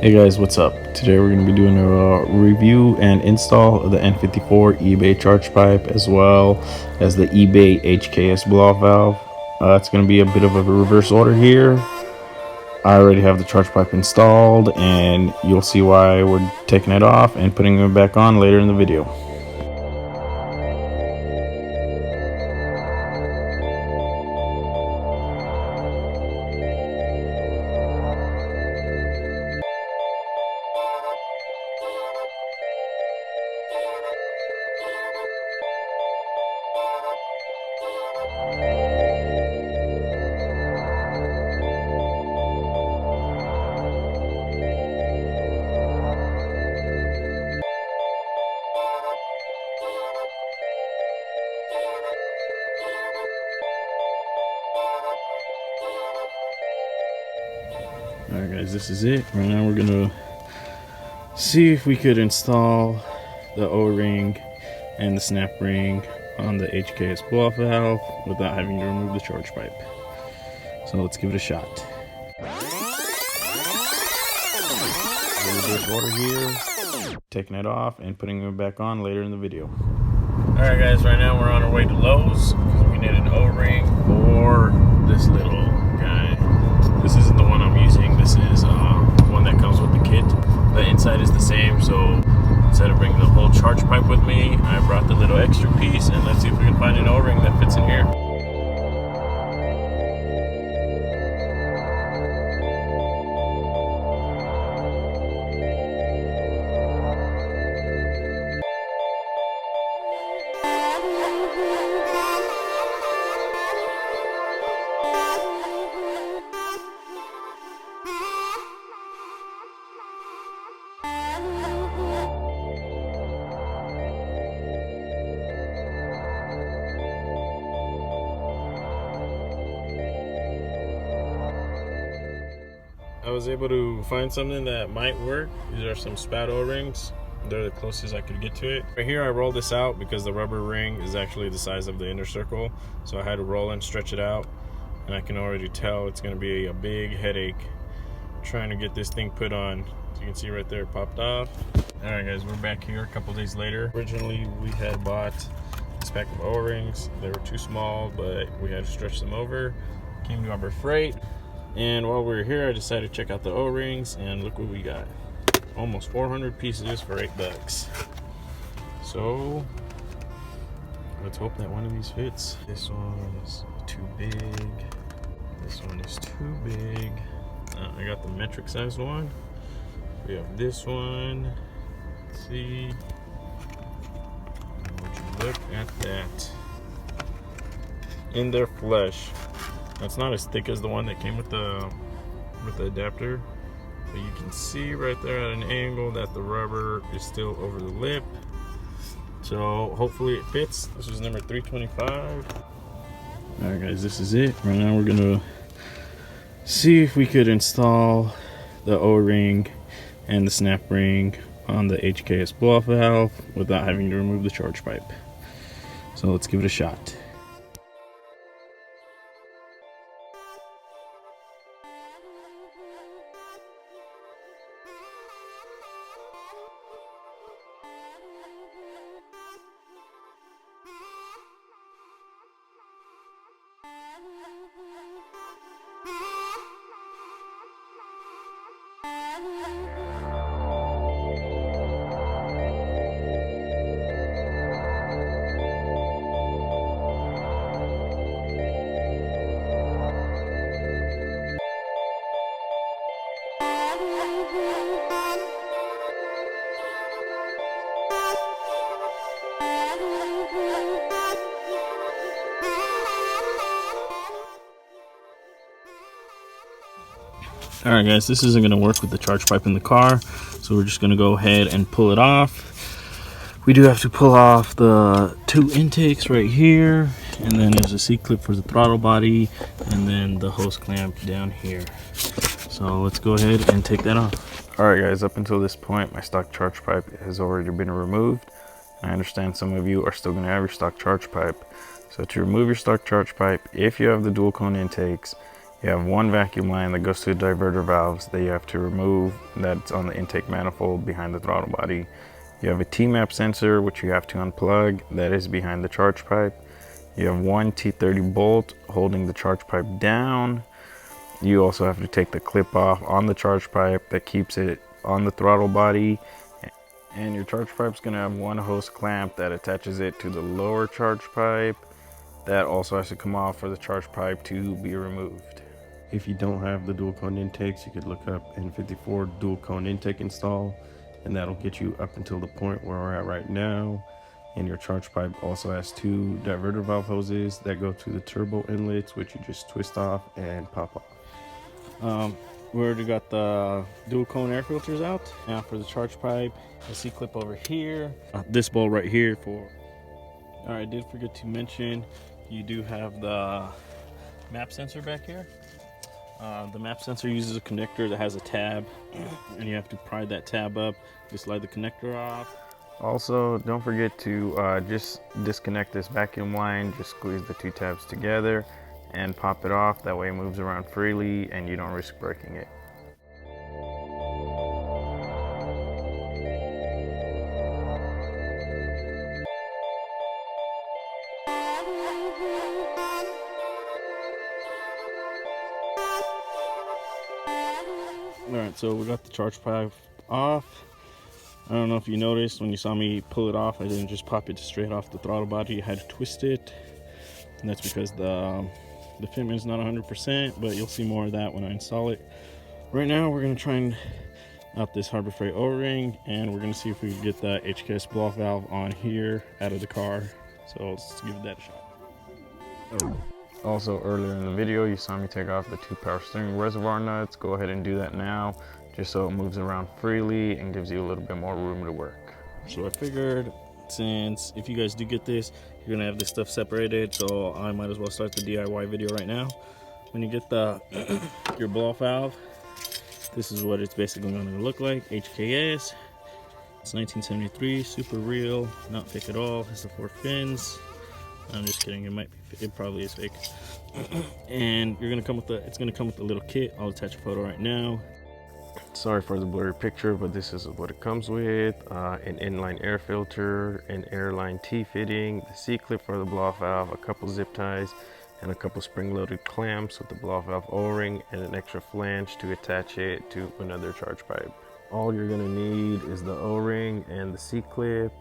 Hey guys, what's up? Today we're going to be doing a review and install of the N54 eBay charge pipe as well as the eBay HKS blow-off valve. It's going to be a bit of a reverse order here. I already have the charge pipe installed and you'll see why we're taking it off and putting it back on later in the video. Alright guys, this is it. Right now we're gonna see if we could install the O-ring and the snap ring on the HKS blow-off valve without having to remove the charge pipe. So let's give it a shot. Reverse order here, taking it off and putting it back on later in the video. Alright guys, right now we're on our way to Lowe's because we need an O-ring for this little guy. This isn't the one I'm using. This is one that comes with the kit. The inside is the same, so instead of bringing the whole charge pipe with me, I brought the little extra piece, and let's see if we can find an O-ring that fits in here. I was able to find something that might work. These are some spat O-rings. They're the closest I could get to it. Right here I rolled this out because the rubber ring is actually the size of the inner circle. So I had to roll and stretch it out. And I can already tell it's gonna be a big headache trying to get this thing put on. As you can see right there, it popped off. All right guys, we're back here a couple days later. Originally we had bought this pack of O-rings. They were too small, but we had to stretch them over. Came to Harbor Freight. And while we were here, I decided to check out the O-rings, and look what we got. Almost 400 pieces for $8. So let's hope that one of these fits. This one is too big. This one is too big. I got the metric size one. We have this one. Let's see. Would you look at that? In their flesh. It's not as thick as the one that came with the adapter, but you can see right there at an angle that the rubber is still over the lip. So hopefully it fits. This is number 325. All right guys, this is it. Right now we're gonna see if we could install the O-ring and the snap ring on the HKS blow-off valve without having to remove the charge pipe. So let's give it a shot. Alright guys, this isn't going to work with the charge pipe in the car, so we're just going to go ahead and pull it off. We do have to pull off the two intakes right here, and then there's a C-clip for the throttle body, and then the hose clamp down here. So let's go ahead and take that off. Alright guys, up until this point, my stock charge pipe has already been removed. I understand some of you are still going to have your stock charge pipe. So to remove your stock charge pipe, if you have the dual cone intakes, you You have one vacuum line that goes to the diverter valves that you have to remove, that's on the intake manifold behind the throttle body. You have a T-map sensor which you have to unplug, that is behind the charge pipe. You have one T30 bolt holding the charge pipe down. You also have to take the clip off on the charge pipe that keeps it on the throttle body. And your charge pipe's gonna have one hose clamp that attaches it to the lower charge pipe. That also has to come off for the charge pipe to be removed. If you don't have the dual cone intakes, you could look up N54 dual cone intake install, and that'll get you up until the point where we're at right now. And your charge pipe also has two diverter valve hoses that go to the turbo inlets, which you just twist off and pop off. We already got the dual cone air filters out. Now for the charge pipe, the C-clip over here. This bolt right here for... I did forget to mention, you do have the map sensor back here. The map sensor uses a connector that has a tab, and you have to pry that tab up. You slide the connector off. Also, don't forget to just disconnect this vacuum line. Just squeeze the two tabs together and pop it off. That way it moves around freely and you don't risk breaking it. Alright, so we got the charge pipe off. I don't know if you noticed when you saw me pull it off, I didn't just pop it straight off the throttle body. I had to twist it, and that's because the fitment is not 100%, but you'll see more of that when I install it. Right now we're going to try and out this Harbor Freight O-ring, and we're going to see if we can get the HKS blow-off valve on here out of the car. So let's give that a shot. Also, earlier in the video you saw me take off the two power steering reservoir nuts. Go ahead and do that now, just so it moves around freely and gives you a little bit more room to work. So I figured, since if you guys do get this, you're gonna have this stuff separated, so I might as well start the DIY video right now. When you get the your blow-off valve, this is what it's basically going to look like. HKS, it's 1973, super real, not fake at all. Has the 4 fins. I'm just kidding, it probably is fake. And you're gonna come with it's gonna come with a little kit. I'll attach a photo right now. Sorry for the blurry picture, but this is what it comes with. An inline air filter, an airline T-fitting, the C-clip for the blow-off valve, a couple zip ties, and a couple spring-loaded clamps with the blow-off valve O-ring, and an extra flange to attach it to another charge pipe. All you're gonna need is the O-ring and the C-clip.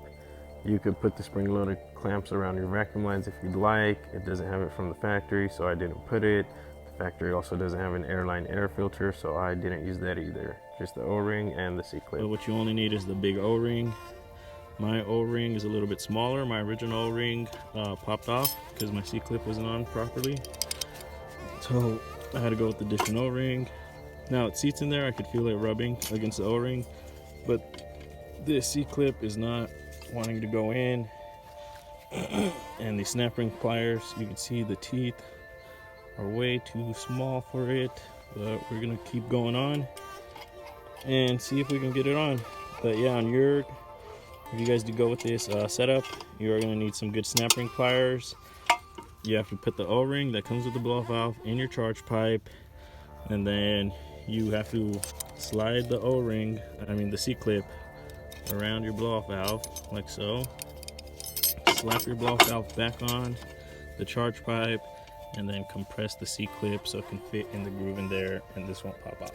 You could put the spring-loaded clamps around your vacuum lines if you'd like. It doesn't have it from the factory, so I didn't put it. The factory also doesn't have an airline air filter, so I didn't use that either. Just the O-ring and the C-clip. So what you only need is the big O-ring. My O-ring is a little bit smaller. My original O-ring popped off because my C-clip wasn't on properly. So I had to go with the different O-ring. Now it seats in there, I could feel it rubbing against the O-ring, but this C-clip is not wanting to go in. And the snap ring pliers, you can see the teeth are way too small for it, but we're gonna keep going on and see if we can get it on. But yeah, if you guys do go with this setup, you are gonna need some good snap ring pliers. You have to put the O-ring that comes with the blow-off valve in your charge pipe, and then you have to slide the O-ring, the C-clip, around your blow-off valve like so. Slap your blow-off valve back on the charge pipe, and then compress the C-clip so it can fit in the groove in there and this won't pop off.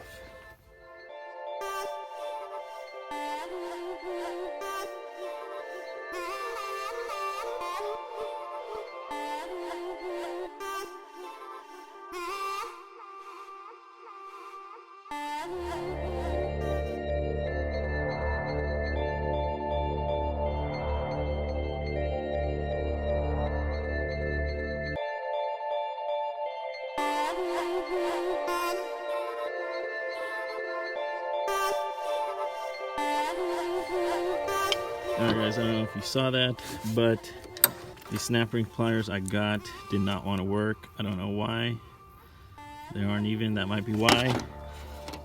Alright guys, I don't know if you saw that, but the snap ring pliers I got did not want to work. I don't know why. They aren't even, that might be why.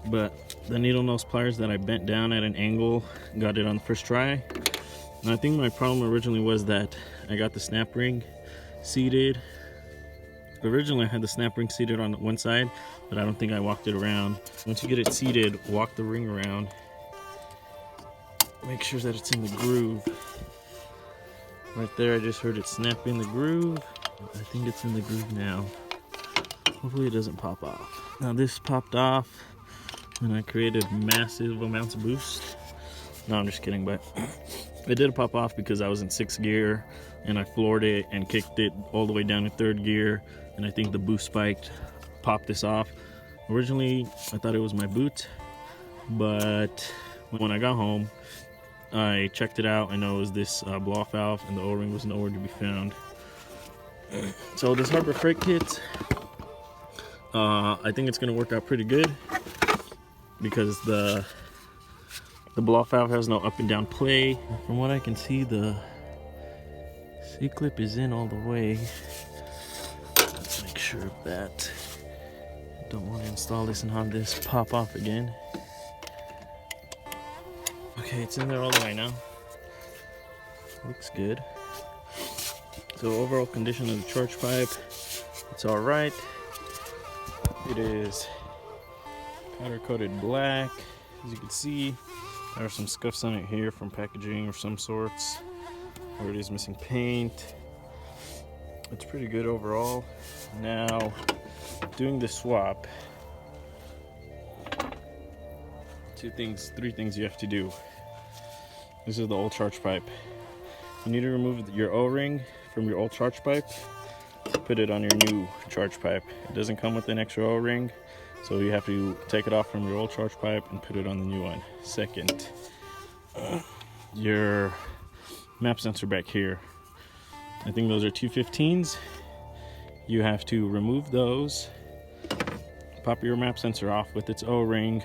But the needle nose pliers that I bent down at an angle, got it on the first try. And I think my problem originally was that I got the snap ring seated Originally I had the snap ring seated on one side, but I don't think I walked it around. Once you get it seated, walk the ring around. Make sure that it's in the groove. Right there, I just heard it snap in the groove. I think it's in the groove now. Hopefully it doesn't pop off. Now this popped off and I created massive amounts of boost. No, I'm just kidding, but it did pop off because I was in 6th gear and I floored it and kicked it all the way down to 3rd gear, and I think the boost spiked, popped this off. Originally, I thought it was my boot, but when I got home, I checked it out and it was this blow-off valve, and the O-ring was nowhere to be found. So this Harbor Freight kit, I think it's gonna work out pretty good because the blow-off valve has no up and down play. From what I can see, the C-clip is in all the way. Let's make sure of that. Don't want to install this and have this pop off again. Okay, it's in there all the way now. Looks good. So overall condition of the charge pipe, it's all right. It is powder coated black. As you can see, there are some scuffs on it here from packaging of some sorts, where it is missing paint. It's pretty good overall. Now, doing the swap, three things you have to do. This is the old charge pipe. You need to remove your O-ring from your old charge pipe, put it on your new charge pipe. It doesn't come with an extra O-ring, so you have to take it off from your old charge pipe and put it on the new one. Second, your map sensor back here, I think those are 215s. You have to remove those, pop your map sensor off with its O-ring.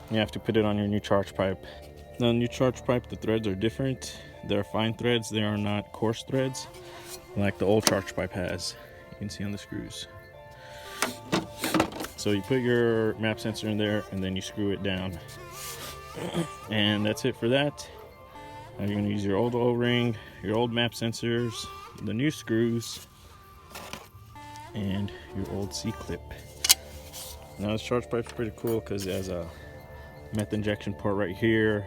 You have to put it on your new charge pipe. Now, new charge pipe, the threads are different. They're fine threads, they are not coarse threads like the old charge pipe has. You can see on the screws. So you put your map sensor in there and then you screw it down. And that's it for that. Now you're going to use your old O-ring, your old map sensors, the new screws, and your old C-clip. Now this charge pipe is pretty cool because it has a meth injection port right here.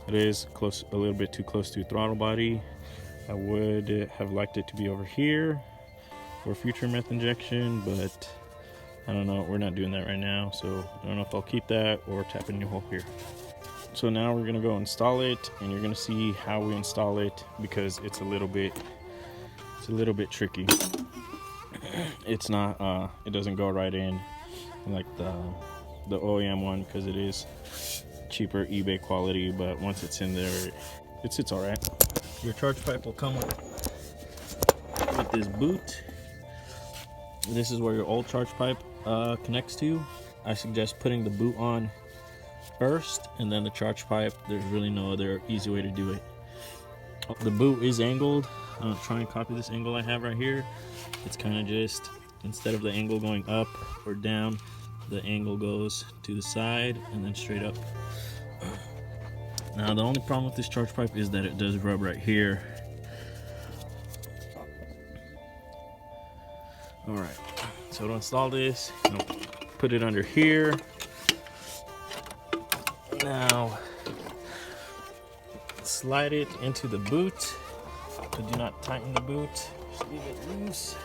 It is close, a little bit too close to throttle body. I would have liked it to be over here for future meth injection, but I don't know, we're not doing that right now, so I don't know if I'll keep that or tap a new hole here. So now we're gonna go install it, and you're gonna see how we install it because it's a little bit tricky. It's not, it doesn't go right in like the OEM one because it is cheaper eBay quality, but once it's in there, it sits all right. Your charge pipe will come with this boot. This is where your old charge pipe connects to. I suggest putting the boot on first and then the charge pipe. There's really no other easy way to do it. The boot is angled. I'm gonna try and copy this angle I have right here. It's kind of just, instead of the angle going up or down, the angle goes to the side and then straight up. Now the only problem with this charge pipe is that it does rub right here. All right, so to install this, put it under here. Now slide it into the boot, but do not tighten the boot, just leave it loose.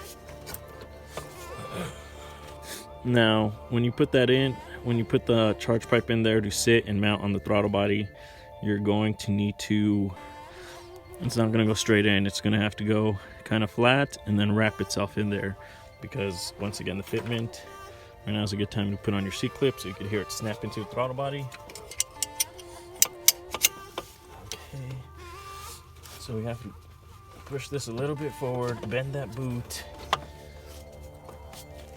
Now when you put that in, when you put the charge pipe in there to sit and mount on the throttle body, you're going to need to, it's not going to go straight in, it's going to have to go kind of flat and then wrap itself in there, because once again the fitment, right now is a good time to put on your C-clip so you can hear it snap into the throttle body. Okay, so we have to push this a little bit forward, bend that boot.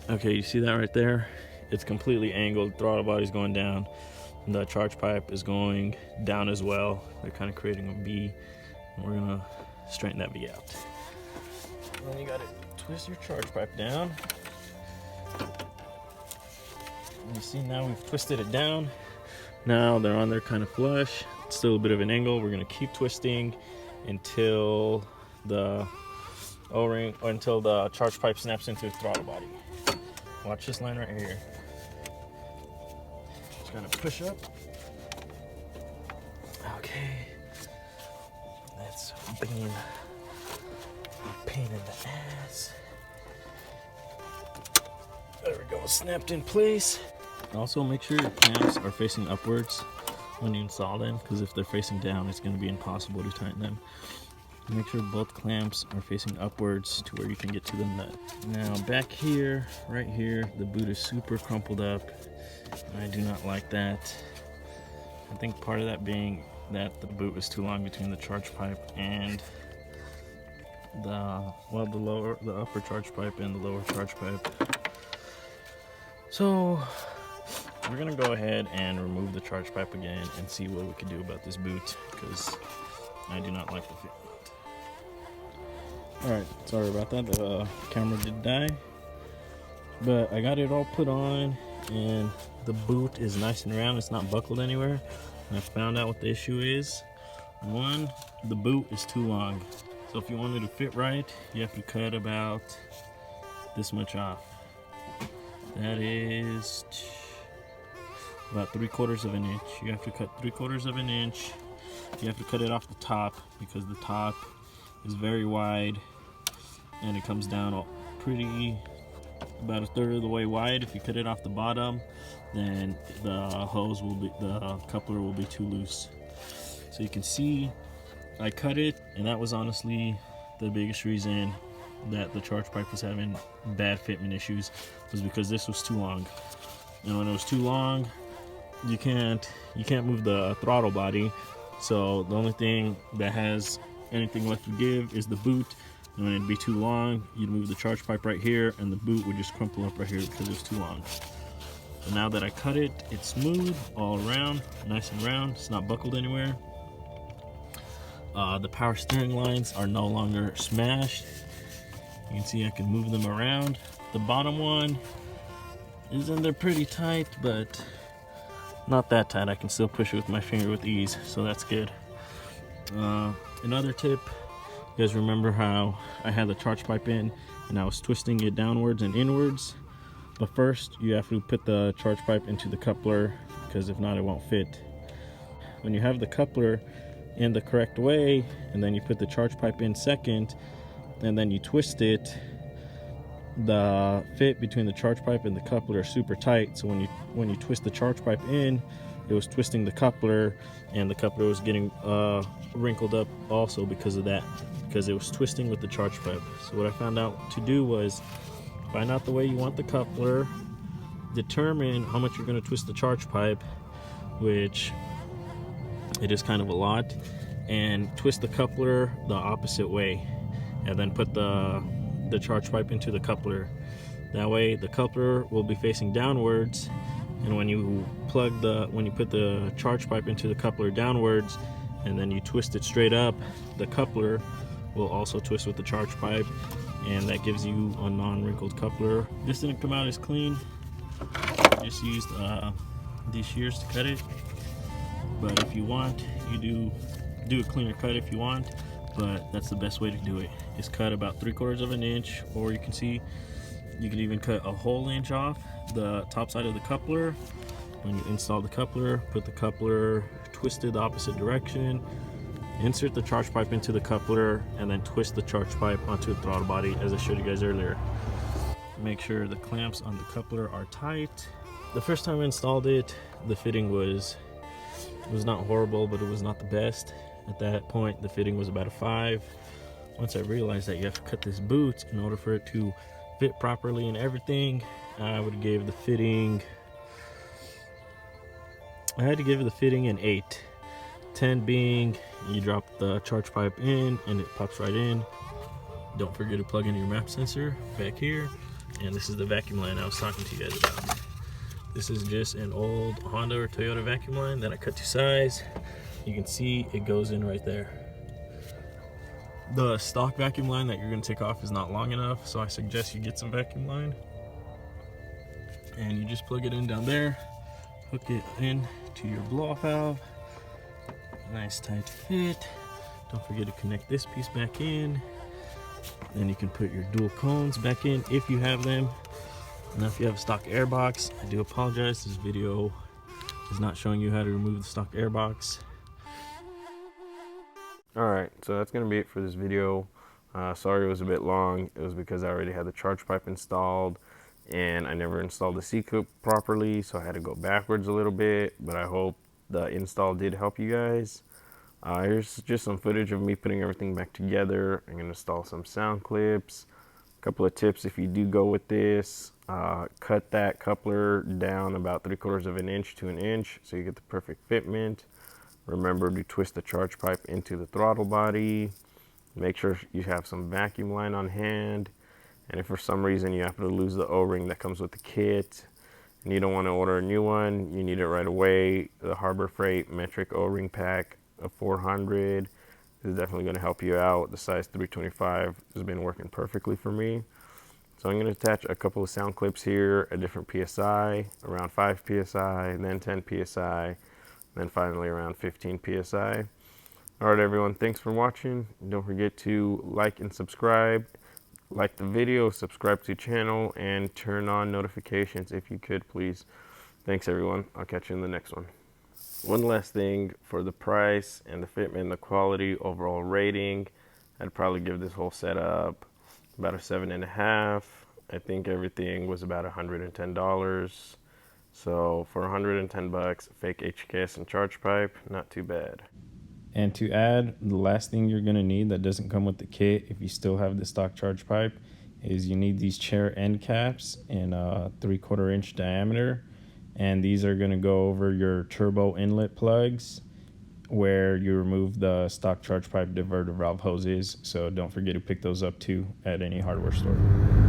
Okay, you see that right there? It's completely angled, throttle body's going down, and the charge pipe is going down as well. They're kind of creating a V, and we're gonna straighten that V out. And then you gotta twist your charge pipe down. And you see now we've twisted it down. Now they're on there kind of flush. It's still a bit of an angle. We're gonna keep twisting until the O-ring until the charge pipe snaps into the throttle body. Watch this line right here. Just gotta push up. Okay. That's being a pain in the ass. There we go, snapped in place. Also make sure your clamps are facing upwards when you install them, because if they're facing down, it's going to be impossible to tighten them. Make sure both clamps are facing upwards to where you can get to the nut. Now back here, right here, the boot is super crumpled up. I do not like that. I think part of that being that the boot is too long between the charge pipe and the upper charge pipe and the lower charge pipe. So we're gonna go ahead and remove the charge pipe again and see what we can do about this boot, because I do not like the fit. Alright, sorry about that, the camera did die, but I got it all put on and the boot is nice and round, it's not buckled anywhere. And I found out what the issue is. One, the boot is too long. So if you want it to fit right, you have to cut about this much off. That is about 3/4 of an inch. You have to cut 3/4 of an inch. You have to cut it off the top because the top is very wide and it comes down pretty about 1/3 of the way wide. If you cut it off the bottom, then the coupler will be too loose. So you can see I cut it, and that was honestly the biggest reason that the charge pipe was having bad fitment issues, was because this was too long. And when it was too long, you can't move the throttle body. So the only thing that has anything left to give is the boot. And when it'd be too long, you'd move the charge pipe right here and the boot would just crumple up right here because it's too long. So now that I cut it, it's smooth all around, nice and round. It's not buckled anywhere. The power steering lines are no longer smashed. You can see I can move them around. The bottom one is in there pretty tight, but not that tight. I can still push it with my finger with ease, so that's good. Another tip, you guys remember how I had the charge pipe in and I was twisting it downwards and inwards? But first you have to put the charge pipe into the coupler, because if not it won't fit. When you have the coupler in the correct way and then you put the charge pipe in second and then you twist it, the fit between the charge pipe and the coupler are super tight. So when you twist the charge pipe in, it was twisting the coupler, and the coupler was getting wrinkled up also because of that, because it was twisting with the charge pipe. So what I found out to do was find out the way you want the coupler, determine how much you're going to twist the charge pipe, which it is kind of a lot, and twist the coupler the opposite way, and then put the charge pipe into the coupler. That way the coupler will be facing downwards, and when you put the charge pipe into the coupler downwards and then you twist it straight up, the coupler will also twist with the charge pipe, and that gives you a non-wrinkled coupler. This didn't come out as clean. I just used these shears to cut it, but if you want, you do a cleaner cut if you want, but that's the best way to do it, is cut about 3/4 of an inch, or you can see you can even cut a whole inch off the top side of the coupler. When you install the coupler, put the coupler twisted the opposite direction, insert the charge pipe into the coupler, and then twist the charge pipe onto the throttle body as I showed you guys earlier. Make sure the clamps on the coupler are tight. The first time I installed it, the fitting was not horrible, but it was not the best. At that point, the fitting was about a 5. Once I realized that you have to cut this boot in order for it to fit properly and everything, I would give the fitting, I had to give the fitting an 8. 10 being you drop the charge pipe in and it pops right in. Don't forget to plug in your map sensor back here. And this is the vacuum line I was talking to you guys about. This is just an old Honda or Toyota vacuum line that I cut to size. You can see it goes in right there. The stock vacuum line that you're going to take off is not long enough, so I suggest you get some vacuum line. And you just plug it in down there, hook it in to your blow-off valve. Nice tight fit. Don't forget to connect this piece back in. Then you can put your dual cones back in if you have them. Now if you have a stock air box, I do apologize, this video is not showing you how to remove the stock air box. Alright, so that's going to be it for this video. Sorry it was a bit long. It was because I already had the charge pipe installed and I never installed the C-cup properly, so I had to go backwards a little bit, but I hope the install did help you guys. Here's just some footage of me putting everything back together. I'm going to install some sound clips. A couple of tips if you do go with this. Cut that coupler down about 3/4 of an inch to an inch so you get the perfect fitment. Remember to twist the charge pipe into the throttle body. Make sure you have some vacuum line on hand. And if for some reason you happen to lose the O-ring that comes with the kit and you don't want to order a new one, you need it right away, the Harbor Freight metric O-ring pack of 400 is definitely going to help you out. The size 325 has been working perfectly for me. So I'm going to attach a couple of sound clips here at different PSI, around 5 PSI, then 10 PSI, then finally around 15 PSI. Alright everyone, thanks for watching. Don't forget to like and subscribe. Like the video, subscribe to the channel, and turn on notifications if you could, please. Thanks everyone. I'll catch you in the next one. One last thing, for the price and the fitment and the quality overall rating, I'd probably give this whole setup about a 7.5. I think everything was about $110. So for 110 bucks, fake HKS and charge pipe, not too bad. And to add, the last thing you're going to need that doesn't come with the kit, if you still have the stock charge pipe, is you need these chair end caps in a 3/4 inch diameter. And these are going to go over your turbo inlet plugs where you remove the stock charge pipe diverter valve hoses. So don't forget to pick those up too at any hardware store.